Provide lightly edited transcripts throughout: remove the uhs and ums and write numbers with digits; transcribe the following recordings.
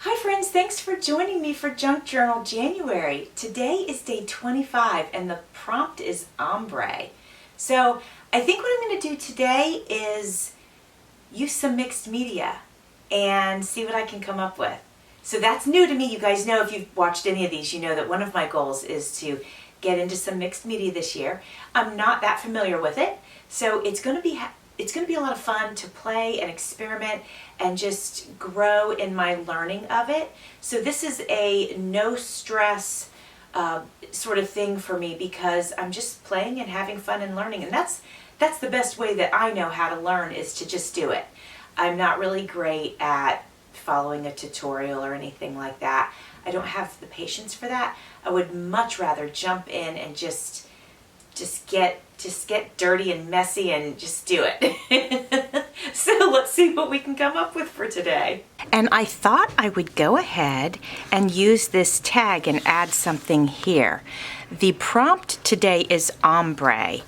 Hi friends, thanks for joining me for Junk Journal January. Today is day 25 and the prompt is Ombre. So I think what I'm going to do today is use some mixed media and see what I can come up with. So that's new to me. You guys know, if you've watched any of these, you know that one of my goals is to get into some mixed media this year. I'm not that familiar with it, so it's going to be a lot of fun to play and experiment and just grow in my learning of it. So this is a no stress sort of thing for me because I'm just playing and having fun and learning, and that's the best way that I know how to learn, is to just do it. I'm not really great at following a tutorial or anything like that. I don't have the patience for that. I would much rather jump in and just get dirty and messy and just do it. So let's see what we can come up with for today. And I thought I would go ahead and use this tag and add something here. The prompt today is ombre,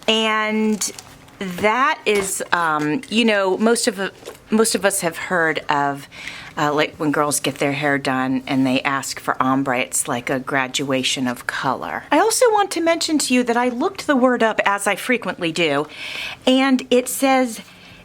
and that is, you know, most of us have heard of like when girls get their hair done and they ask for ombre. It's like a graduation of color. I also want to mention to you that I looked the word up, as I frequently do, and it says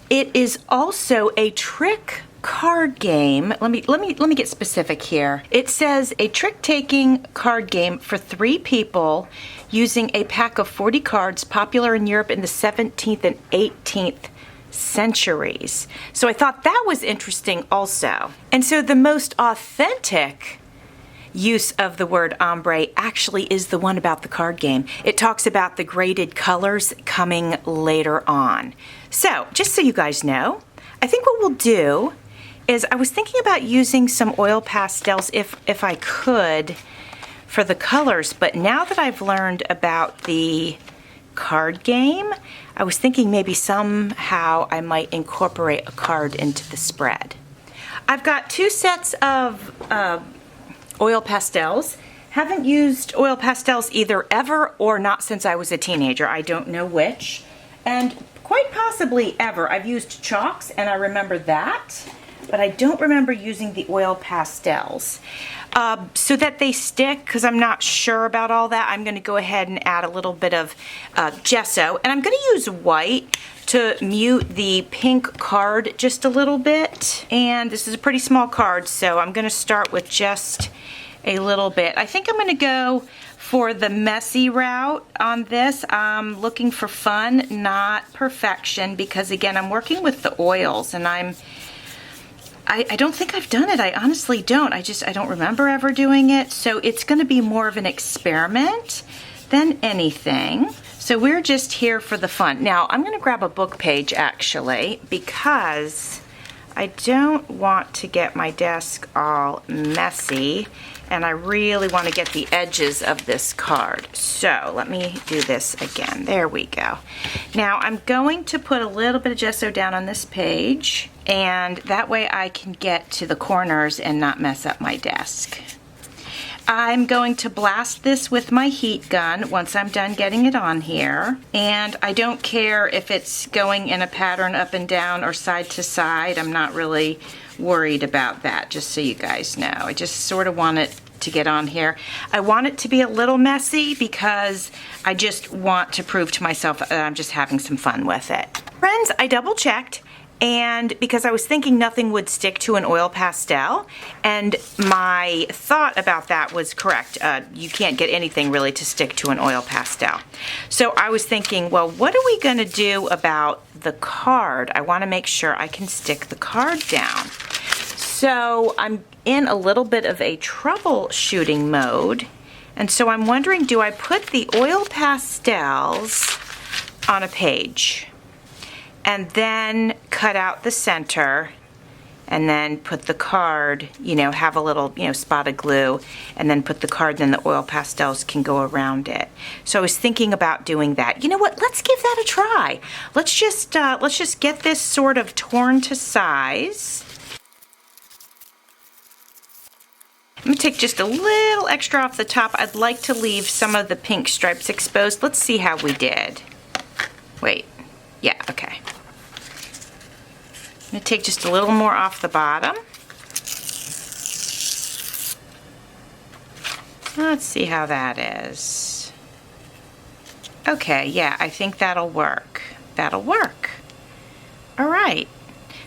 it is also a trick card game. Let me get specific here. It says a trick-taking card game for 3 people using a pack of 40 cards, popular in Europe in the 17th and 18th centuries. So I thought that was interesting also. And so the most authentic use of the word ombre actually is the one about the card game. It talks about the graded colors coming later on. So just so you guys know, I think what we'll do is, I was thinking about using some oil pastels if I could for the colors, but now that I've learned about the card game, I was thinking maybe somehow I might incorporate a card into the spread. I've got 2 sets of oil pastels. Haven't used oil pastels either ever or not since I was a teenager. I don't know which. And quite possibly ever. I've used chalks and I remember that, but I don't remember using the oil pastels. So that they stick, because I'm not sure about all that, I'm going to go ahead and add a little bit of gesso. And I'm going to use white to mute the pink card just a little bit. And this is a pretty small card, so I'm going to start with just a little bit. I think I'm going to go for the messy route on this. I'm looking for fun, not perfection, because again, I'm working with the oils, and I don't think I've done it. I honestly don't. I don't remember ever doing it. So it's going to be more of an experiment than anything. So we're just here for the fun. Now I'm going to grab a book page actually, because I don't want to get my desk all messy, and I really want to get the edges of this card. So let me do this again. There we go. Now I'm going to put a little bit of gesso down on this page, and that way I can get to the corners and not mess up my desk. I'm going to blast this with my heat gun once I'm done getting it on here. And I don't care if it's going in a pattern up and down or side to side. I'm not really worried about that, just so you guys know. I just sort of want it to get on here. I want it to be a little messy because I just want to prove to myself that I'm just having some fun with it. Friends, I double checked, and because I was thinking nothing would stick to an oil pastel, and my thought about that was correct. You can't get anything really to stick to an oil pastel. So I was thinking, well, what are we going to do about the card? I want to make sure I can stick the card down. So I'm in a little bit of a troubleshooting mode, and so I'm wondering, do I put the oil pastels on a page and then cut out the center and then put the card, you know, have a little, you know, spot of glue, and then put the card, then the oil pastels can go around it. So I was thinking about doing that. You know what, let's give that a try. Let's just get this sort of torn to size. I'm going to take just a little extra off the top. I'd like to leave some of the pink stripes exposed. Let's see how we did. Wait. Yeah, okay. I'm going to take just a little more off the bottom. Let's see how that is. Okay, yeah, I think that'll work. That'll work. All right.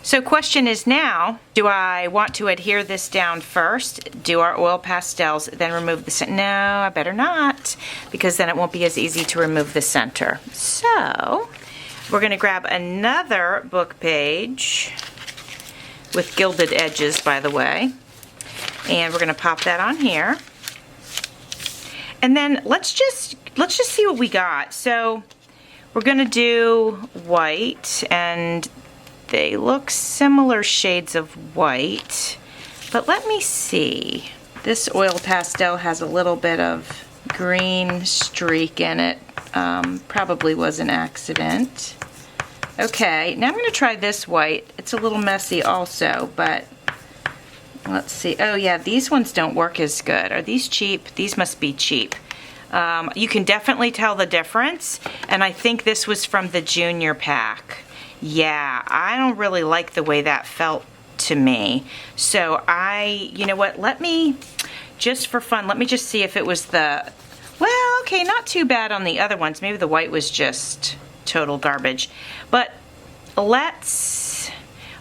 So question is now, do I want to adhere this down first, do our oil pastels, then remove the center? No, I better not, because then it won't be as easy to remove the center. So we're going to grab another book page with gilded edges, by the way, and we're going to pop that on here. And then let's just see what we got. So we're going to do white, and they look similar shades of white, but let me see. This oil pastel has a little bit of green streak in it. Probably was an accident. Okay, now I'm going to try this white. It's a little messy also, but let's see. Oh yeah, these ones don't work as good. Are these cheap? These must be cheap. You can definitely tell the difference, and I think this was from the junior pack. Yeah, I don't really like the way that felt to me. So you know what, let me, just for fun, let me just see if it was the, well, okay, not too bad on the other ones. Maybe the white was just total garbage. But let's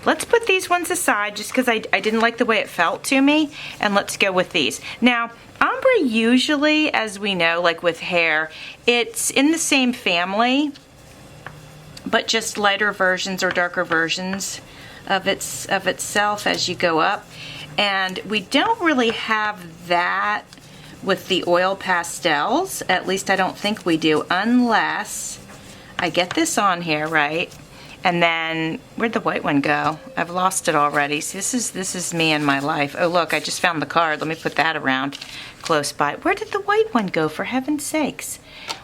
put these ones aside just because I didn't like the way it felt to me, and let's go with these. Now, ombre usually, as we know, like with hair, it's in the same family, but just lighter versions or darker versions of itself as you go up. And we don't really have that with the oil pastels. At least I don't think we do, unless I get this on here, right? And then, where'd the white one go? I've lost it already. See, this is me and my life. Oh look, I just found the card. Let me put that around close by. Where did the white one go, for heaven's sakes?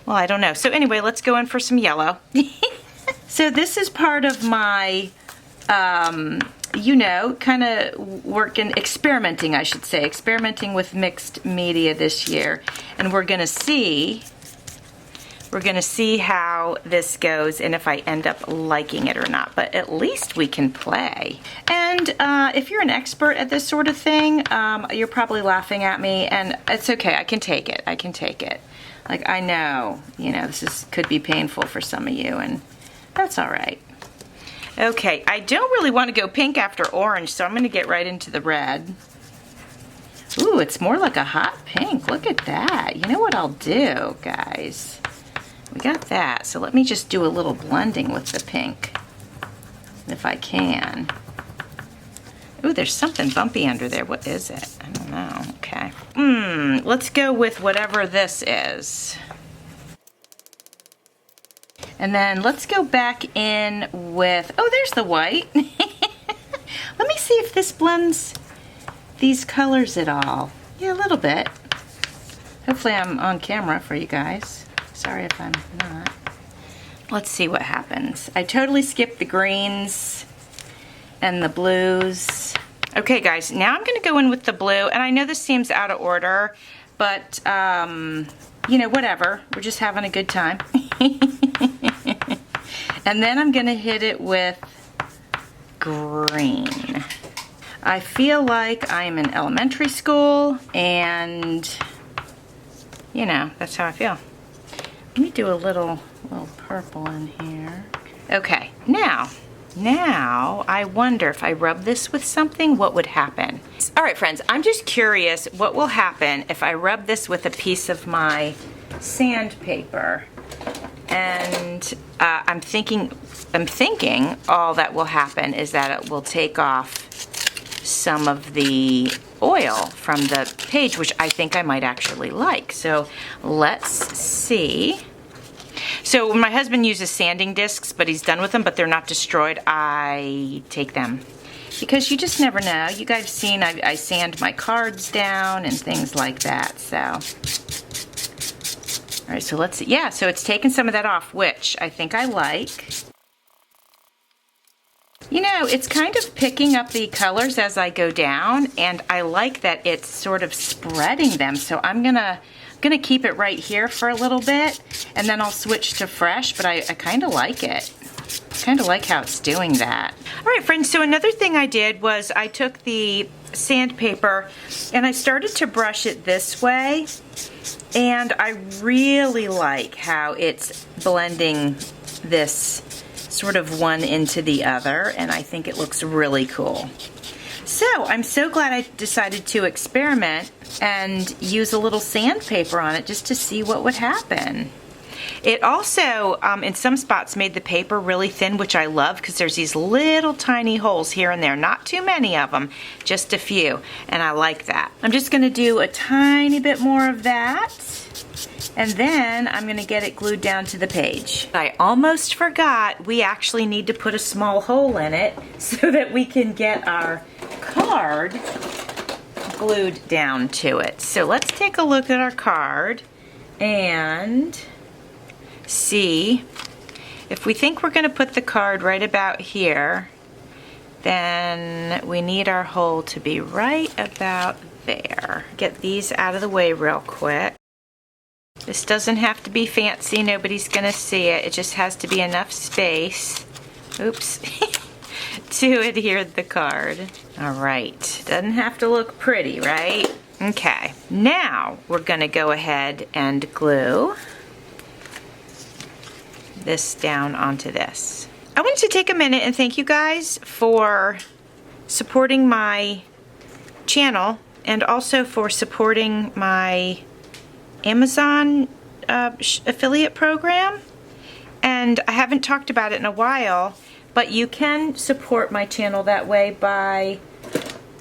Well, I don't know. So anyway, let's go in for some yellow. So this is part of my, you know, kind of experimenting, I should say, experimenting with mixed media this year. And we're gonna see how this goes and if I end up liking it or not, but at least we can play. And if you're an expert at this sort of thing, you're probably laughing at me, and it's okay, I can take it, I can take it. Like, I know, you know, could be painful for some of you, and that's all right. Okay, I don't really want to go pink after orange, so I'm going to get right into the red. Ooh, it's more like a hot pink. Look at that. You know what I'll do, guys? We got that, so let me just do a little blending with the pink, if I can. Ooh, there's something bumpy under there. What is it? I don't know. Okay. Let's go with whatever this is. And then let's go back in with, oh, there's the white. Let me see if this blends these colors at all. Yeah, a little bit. Hopefully I'm on camera for you guys. Sorry if I'm not. Let's see what happens. I totally skipped the greens and the blues. Okay guys, now I'm gonna go in with the blue, and I know this seems out of order, but you know, whatever. We're just having a good time. And then I'm gonna hit it with green. I feel like I'm in elementary school, and you know, that's how I feel. Let me do a little purple in here. Okay, now I wonder if I rub this with something, what would happen? All right, friends, I'm just curious what will happen if I rub this with a piece of my sandpaper. And I'm thinking all that will happen is that it will take off some of the oil from the page, which I think I might actually like. So let's see. So my husband uses sanding discs, but he's done with them, but they're not destroyed. I take them because you just never know. You guys have seen I sand my cards down and things like that. So all right, so let's see. Yeah, so it's taken some of that off, which I think I like. You know, it's kind of picking up the colors as I go down, and I like that it's sort of spreading them. So I'm gonna keep it right here for a little bit, and then I'll switch to fresh, but I kind of like it. I kind of like how it's doing that. All right, friends, so another thing I did was I took the sandpaper, and I started to brush it this way, and I really like how it's blending this sort of one into the other, and I think it looks really cool. So I'm so glad I decided to experiment and use a little sandpaper on it just to see what would happen. It also, in some spots, made the paper really thin, which I love because there's these little tiny holes here and there. Not too many of them, just a few, and I like that. I'm just going to do a tiny bit more of that, and then I'm going to get it glued down to the page. I almost forgot we actually need to put a small hole in it so that we can get our card glued down to it. So let's take a look at our card and see if we think we're going to put the card right about here, then we need our hole to be right about there. Get these out of the way real quick. This doesn't have to be fancy, nobody's going to see it. It just has to be enough space, oops, to adhere the card. All right, doesn't have to look pretty, right? Okay, now we're going to go ahead and glue this down onto this. I wanted to take a minute and thank you guys for supporting my channel and also for supporting my Amazon affiliate program. And I haven't talked about it in a while, but you can support my channel that way by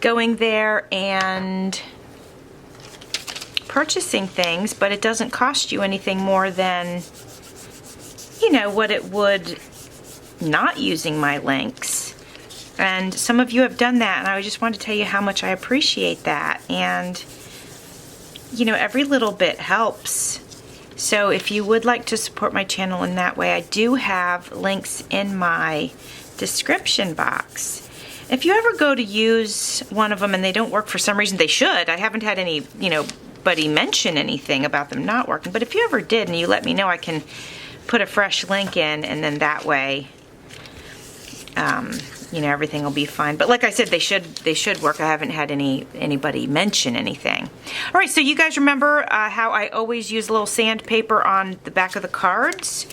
going there and purchasing things, but it doesn't cost you anything more than, you know, what it would not using my links. And some of you have done that, and I just wanted to tell you how much I appreciate that. And you know, every little bit helps. So if you would like to support my channel in that way, I do have links in my description box. If you ever go to use one of them and they don't work for some reason, they should. I haven't had any, you know, buddy mention anything about them not working, but if you ever did and you let me know, I can put a fresh link in, and then that way you know, everything will be fine. But like I said, they should work. I haven't had anybody mention anything. All right, so you guys remember how I always use a little sandpaper on the back of the cards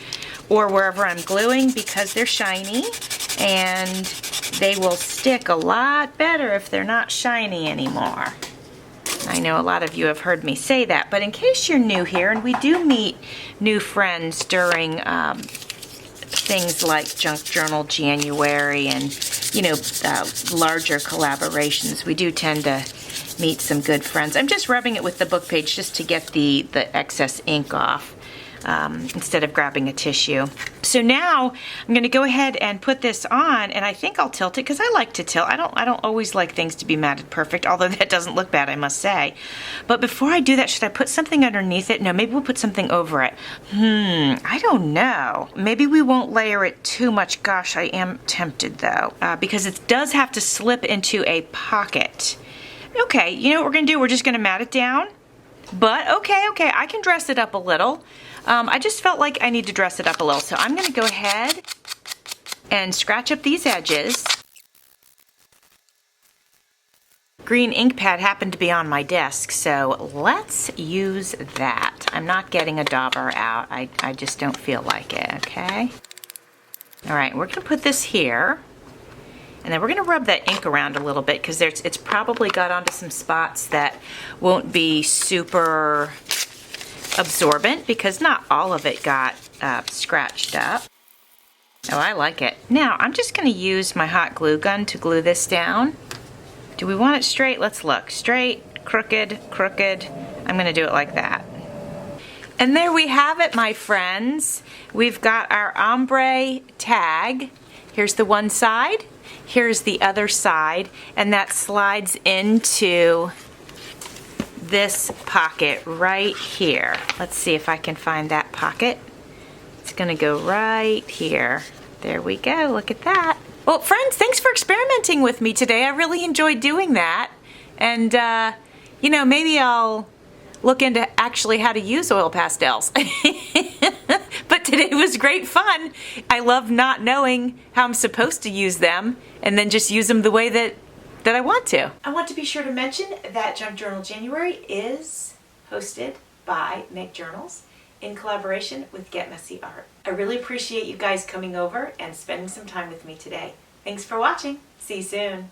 or wherever I'm gluing because they're shiny and they will stick a lot better if they're not shiny anymore. I know a lot of you have heard me say that, but in case you're new here, and we do meet new friends during things like Junk Journal January and, you know, larger collaborations, we do tend to meet some good friends. I'm just rubbing it with the book page just to get the excess ink off instead of grabbing a tissue. So now I'm going to go ahead and put this on, and I think I'll tilt it because I like to tilt. I don't always like things to be matted perfect, although that doesn't look bad, I must say. But before I do that, should I put something underneath it? No, maybe we'll put something over it. I don't know. Maybe we won't layer it too much. Gosh, I am tempted though, because it does have to slip into a pocket. Okay, you know what we're going to do? We're just going to mat it down. But okay, I can dress it up a little. I just felt like I need to dress it up a little, so I'm going to go ahead and scratch up these edges. Green ink pad happened to be on my desk, so let's use that. I'm not getting a dauber out. I just don't feel like it, okay? All right, we're going to put this here, and then we're going to rub that ink around a little bit because it's probably got onto some spots that won't be super absorbent because not all of it got scratched up. Oh, I like it. Now I'm just going to use my hot glue gun to glue this down. Do we want it straight? Let's look. Straight, crooked, crooked. I'm going to do it like that. And there we have it, my friends. We've got our ombre tag. Here's the one side. Here's the other side. And that slides into this pocket right here. Let's see if I can find that pocket. It's gonna go right here. There we go, look at that. Well, friends, thanks for experimenting with me today. I really enjoyed doing that. And, you know, maybe I'll look into actually how to use oil pastels. But today was great fun. I love not knowing how I'm supposed to use them and then just use them the way that that I want to. I want to be sure to mention that Junk Journal January is hosted by Make Journals in collaboration with Get Messy Art. I really appreciate you guys coming over and spending some time with me today. Thanks for watching. See you soon.